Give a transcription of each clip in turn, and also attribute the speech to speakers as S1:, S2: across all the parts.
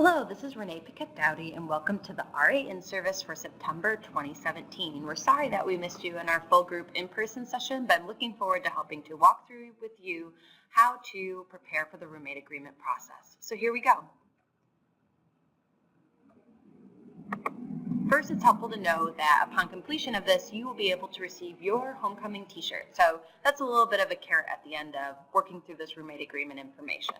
S1: Hello, this is Renee Pickett-Dowdy and welcome to the RA in-service for September 2017. We're sorry that we missed you in our full group in-person session, but I'm looking forward to helping to walk through with you how to prepare for the roommate agreement process. So here we go. First, it's helpful to know that upon completion of this, you will be able to receive your homecoming t-shirt. So that's a little bit of a carrot at the end of working through this roommate agreement information.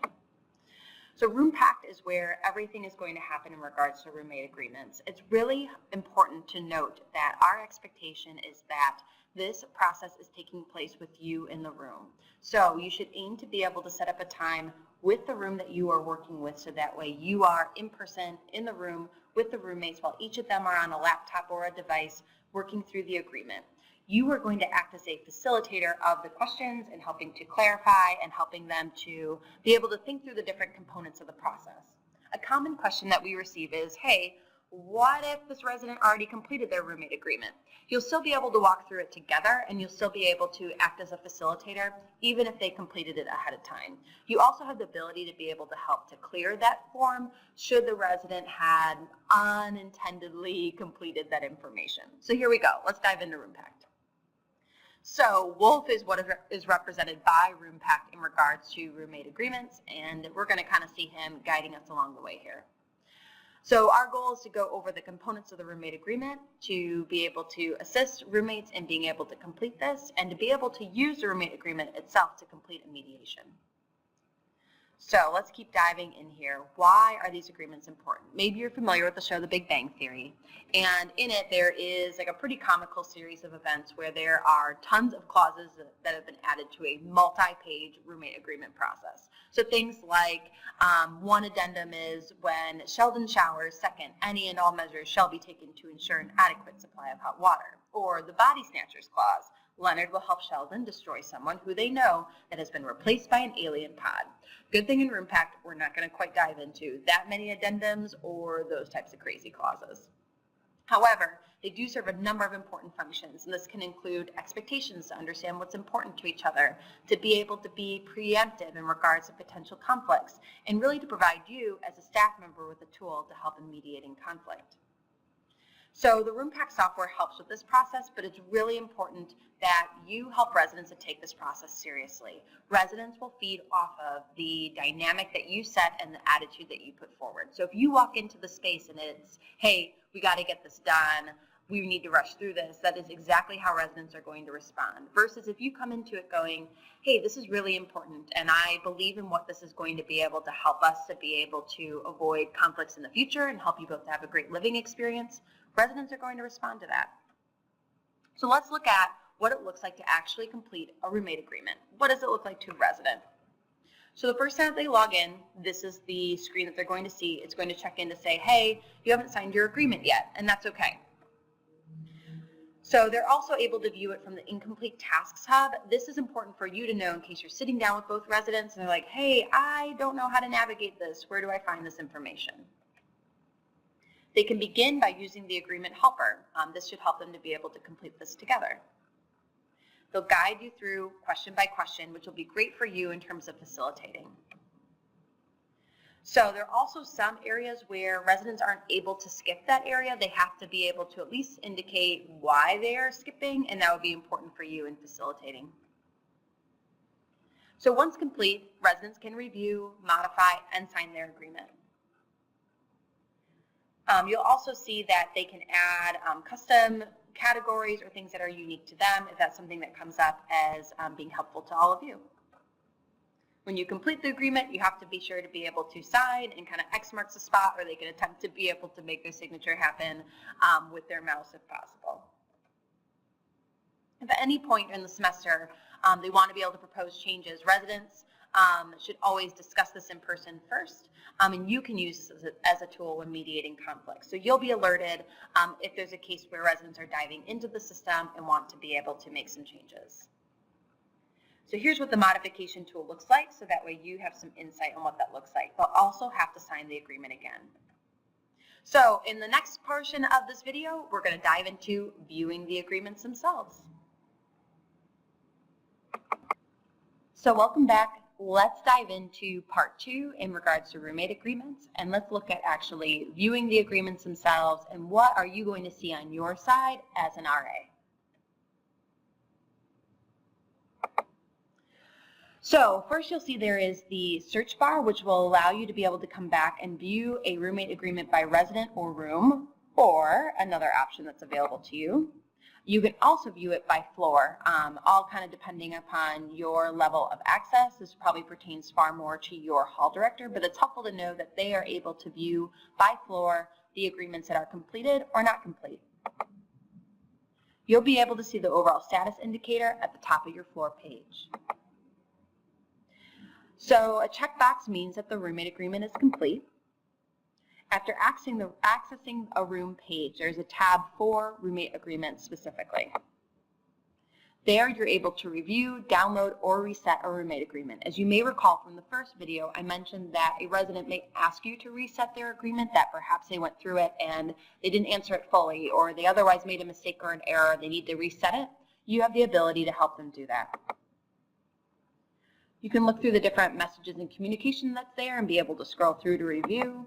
S1: So Room Pact is where everything is going to happen in regards to roommate agreements. It's really important to note that our expectation is that this process is taking place with you in the room. So you should aim to be able to set up a time with the room that you are working with, so that way you are in person in the room with the roommates while each of them are on a laptop or a device working through the agreement. You are going to act as a facilitator of the questions and helping to clarify and helping them to be able to think through the different components of the process. A common question that we receive is, hey, what if this resident already completed their roommate agreement? You'll still be able to walk through it together and you'll still be able to act as a facilitator even if they completed it ahead of time. You also have the ability to be able to help to clear that form should the resident had unintendedly completed that information. So here we go. Let's dive into Room Pact. So Wolf is what is represented by Room Pact in regards to roommate agreements, and we're going to kind of see him guiding us along the way here. So our goal is to go over the components of the roommate agreement, to be able to assist roommates in being able to complete this, and to be able to use the roommate agreement itself to complete a mediation. So let's keep diving in here. Why are these agreements important? Maybe you're familiar with the show The Big Bang Theory, and in it there is like a pretty comical series of events where there are tons of clauses that have been added to a multi-page roommate agreement process. So things like one addendum is when Sheldon showers, second, any and all measures shall be taken to ensure an adequate supply of hot water. Or the body snatchers clause, Leonard will help Sheldon destroy someone who they know that has been replaced by an alien pod. Good thing in Room Pact, we're not going to quite dive into that many addendums or those types of crazy clauses. However, they do serve a number of important functions, and this can include expectations to understand what's important to each other, to be able to be preemptive in regards to potential conflicts, and really to provide you as a staff member with a tool to help in mediating conflict. So the Room Pact software helps with this process, but it's really important that you help residents to take this process seriously. Residents will feed off of the dynamic that you set and the attitude that you put forward. So if you walk into the space and it's, hey, we got to get this done, we need to rush through this, that is exactly how residents are going to respond. Versus if you come into it going, hey, this is really important and I believe in what this is going to be able to help us to be able to avoid conflicts in the future and help you both to have a great living experience, residents are going to respond to that. So let's look at what it looks like to actually complete a roommate agreement. What does it look like to a resident? So the first time that they log in, this is the screen that they're going to see. It's going to check in to say, hey, you haven't signed your agreement yet, and that's okay. So they're also able to view it from the Incomplete Tasks hub. This is important for you to know in case you're sitting down with both residents and they're like, hey, I don't know how to navigate this. Where do I find this information? They can begin by using the agreement helper. This should help them to be able to complete this together. They'll guide you through question by question, which will be great for you in terms of facilitating. So there are also some areas where residents aren't able to skip that area. They have to be able to at least indicate why they are skipping, and that would be important for you in facilitating. So once complete, residents can review, modify, and sign their agreement. You'll also see that they can add custom categories or things that are unique to them if that's something that comes up as being helpful to all of you. When you complete the agreement, you have to be sure to be able to sign and kind of X marks the spot, or they can attempt to be able to make their signature happen with their mouse if possible. If at any point in the semester they want to be able to propose changes, residents should always discuss this in person first, and you can use this as a tool when mediating conflicts. So you'll be alerted if there's a case where residents are diving into the system and want to be able to make some changes. So here's what the modification tool looks like, so that way you have some insight on what that looks like. They'll also have to sign the agreement again. So in the next portion of this video, we're going to dive into viewing the agreements themselves. So welcome back let's dive into part 2 in regards to roommate agreements, and let's look at actually viewing the agreements themselves and what are you going to see on your side as an RA. So first you'll see there is the search bar, which will allow you to be able to come back and view a roommate agreement by resident or room, or another option that's available to you. You can also view it by floor, all kind of depending upon your level of access. This probably pertains far more to your hall director, but it's helpful to know that they are able to view by floor the agreements that are completed or not complete. You'll be able to see the overall status indicator at the top of your floor page. So a checkbox means that the roommate agreement is complete. After accessing a room page, there's a tab for roommate agreements specifically. There you're able to review, download, or reset a roommate agreement. As you may recall from the first video, I mentioned that a resident may ask you to reset their agreement, that perhaps they went through it and they didn't answer it fully, or they otherwise made a mistake or an error, they need to reset it. You have the ability to help them do that. You can look through the different messages and communication that's there and be able to scroll through to review.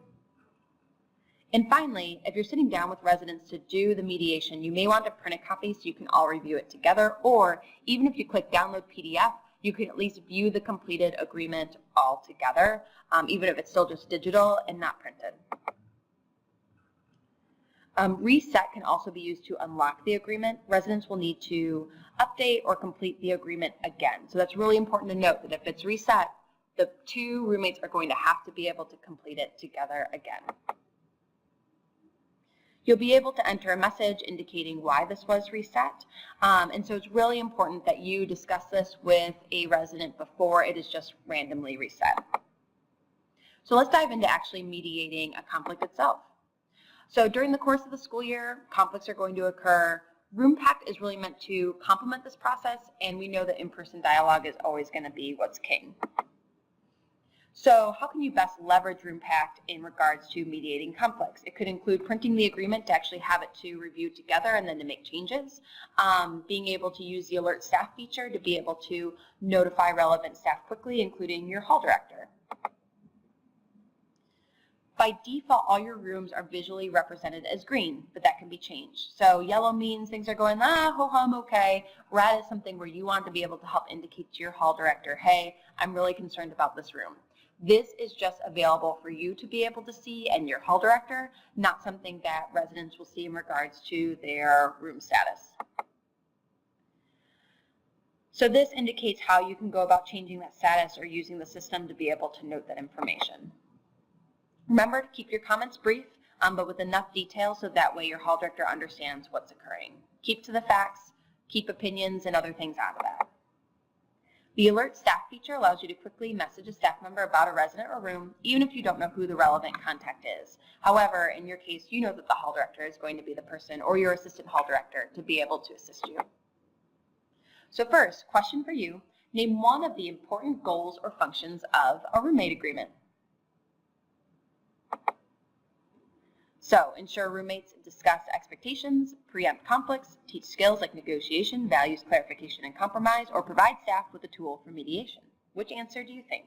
S1: And finally, if you're sitting down with residents to do the mediation, you may want to print a copy so you can all review it together, or even if you click download PDF, you can at least view the completed agreement all together, even if it's still just digital and not printed. Reset can also be used to unlock the agreement. Residents will need to update or complete the agreement again. So that's really important to note that if it's reset, the two roommates are going to have to be able to complete it together again. You'll be able to enter a message indicating why this was reset. And so it's really important that you discuss this with a resident before it is just randomly reset. So let's dive into actually mediating a conflict itself. So during the course of the school year, conflicts are going to occur. Room Pact is really meant to complement this process, and we know that in-person dialogue is always going to be what's king. So how can you best leverage Room Pact in regards to mediating conflicts? It could include printing the agreement to actually have it to review together and then to make changes, being able to use the alert staff feature to be able to notify relevant staff quickly, including your hall director. By default, all your rooms are visually represented as green, but that can be changed. So yellow means things are going, ho-hum, okay. Red is something where you want to be able to help indicate to your hall director, hey, I'm really concerned about this room. This is just available for you to be able to see and your hall director, not something that residents will see in regards to their room status. So this indicates how you can go about changing that status or using the system to be able to note that information. Remember to keep your comments brief, but with enough detail so that way your hall director understands what's occurring. Keep to the facts, keep opinions and other things out of that. The alert staff feature allows you to quickly message a staff member about a resident or room, even if you don't know who the relevant contact is. However, in your case, you know that the hall director is going to be the person, or your assistant hall director, to be able to assist you. So first, question for you, name one of the important goals or functions of a roommate agreement. So, ensure roommates discuss expectations, preempt conflicts, teach skills like negotiation, values, clarification, and compromise, or provide staff with a tool for mediation. Which answer do you think?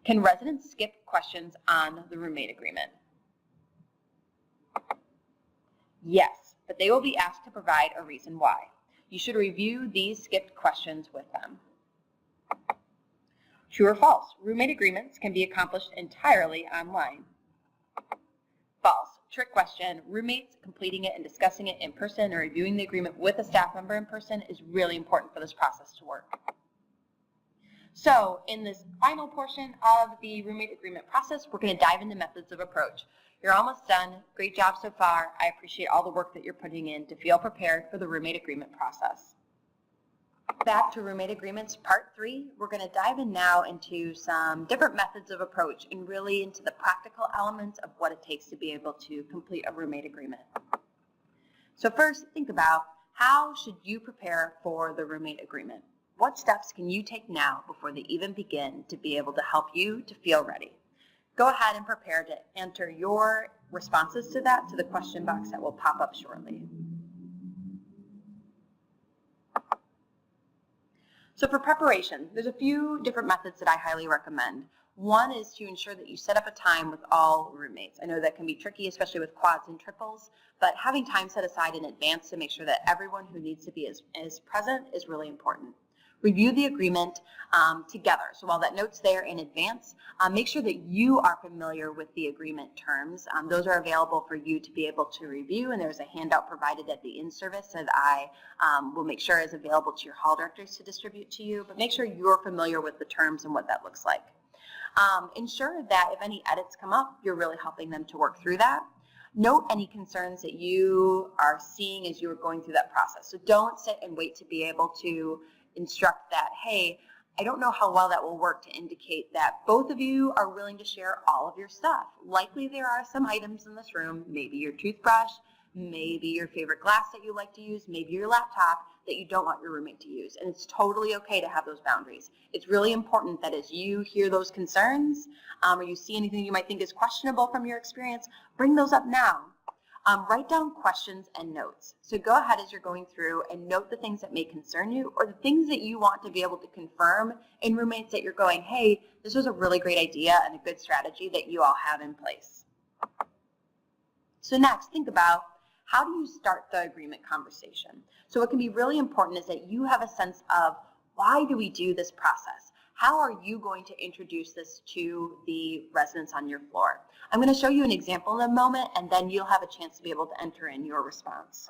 S1: Can residents skip questions on the roommate agreement? Yes, but they will be asked to provide a reason why. You should review these skipped questions with them. True or false? Roommate agreements can be accomplished entirely online. False. Trick question. Roommates completing it and discussing it in person or reviewing the agreement with a staff member in person is really important for this process to work. So in this final portion of the roommate agreement process, we're going to dive into methods of approach. You're almost done. Great job so far. I appreciate all the work that you're putting in to feel prepared for the roommate agreement process. Back to roommate agreements part 3, we're going to dive in now into some different methods of approach and really into the practical elements of what it takes to be able to complete a roommate agreement. So first, think about how should you prepare for the roommate agreement? What steps can you take now before they even begin to be able to help you to feel ready? Go ahead and prepare to enter your responses to that to the question box that will pop up shortly. So for preparation, there's a few different methods that I highly recommend. One is to ensure that you set up a time with all roommates. I know that can be tricky, especially with quads and triples, but having time set aside in advance to make sure that everyone who needs to be is present is really important. Review the agreement together. So while that note's there in advance, make sure that you are familiar with the agreement terms. Those are available for you to be able to review, and there's a handout provided at the in-service that I will make sure is available to your hall directors to distribute to you, but make sure you're familiar with the terms and what that looks like. Ensure that if any edits come up, you're really helping them to work through that. Note any concerns that you are seeing as you are going through that process. So don't sit and wait to be able to instruct that, hey, I don't know how well that will work to indicate that both of you are willing to share all of your stuff. Likely there are some items in this room, maybe your toothbrush, maybe your favorite glass that you like to use, maybe your laptop, that you don't want your roommate to use. And it's totally okay to have those boundaries. It's really important that as you hear those concerns or you see anything you might think is questionable from your experience, bring those up now. Write down questions and notes. So go ahead as you're going through and note the things that may concern you or the things that you want to be able to confirm in roommates that you're going, hey, this was a really great idea and a good strategy that you all have in place. So next, think about how do you start the agreement conversation? So what can be really important is that you have a sense of why do we do this process? How are you going to introduce this to the residents on your floor? I'm going to show you an example in a moment, and then you'll have a chance to be able to enter in your response.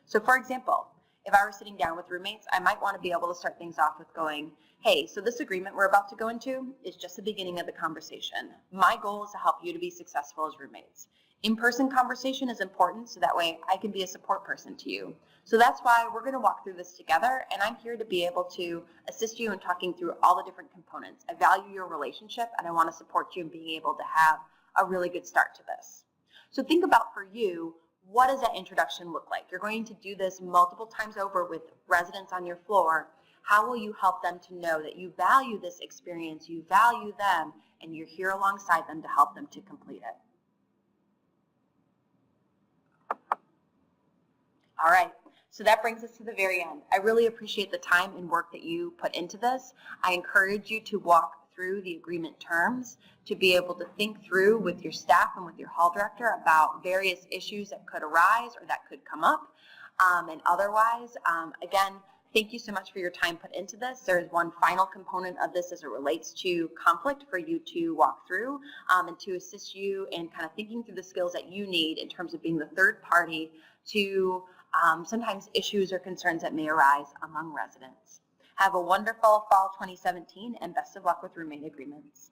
S1: So for example, if I were sitting down with roommates, I might want to be able to start things off with going, hey, so this agreement we're about to go into is just the beginning of the conversation. My goal is to help you to be successful as roommates. In-person conversation is important, so that way I can be a support person to you. So that's why we're going to walk through this together, and I'm here to be able to assist you in talking through all the different components. I value your relationship, and I want to support you in being able to have a really good start to this. So think about for you, what does that introduction look like? You're going to do this multiple times over with residents on your floor. How will you help them to know that you value this experience, you value them, and you're here alongside them to help them to complete it? All right, so that brings us to the very end. I really appreciate the time and work that you put into this. I encourage you to walk through the agreement terms to be able to think through with your staff and with your hall director about various issues that could arise or that could come up. And otherwise, again, thank you so much for your time put into this. There is one final component of this as it relates to conflict for you to walk through and to assist you in kind of thinking through the skills that you need in terms of being the third party to sometimes issues or concerns that may arise among residents. Have a wonderful fall 2017 and best of luck with roommate agreements.